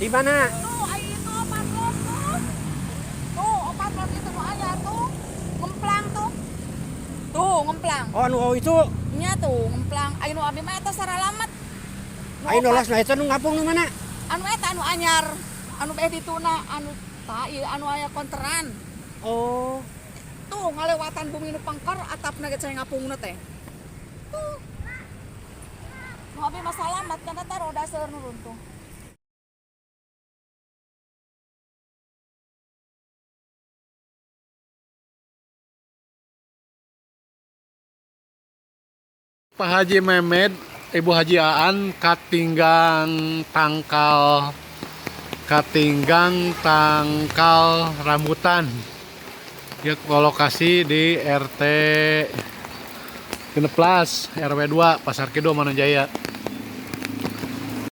Di mana? Tuh, ay itu patlon tuh. Tuh, patlon itu nu aya tuh. Ngemplang tuh. Tuh, ngemplang. Oh anu itu. Nya tuh, ngemplang. Aya nu abi mah eta saralamat. Nu Ayo opat. nolas nah itu nu ngapung nu mana? Anu eta anu anyar. Anu beh dituna, anu tah ieu anu aya konteran. Oh. Tuh, ngalewatan bumi nu pangkar atapna ge cenah ngapungna teh. Tuh. Nu abi mah salamat kana teh roda seueur nu runtuh. Pak Haji Mehmet, Ibu Haji Aan katinggang tangkal rambutan. Dia lokasi di RT 16 RW 2 Pasar Kido Manunjaya.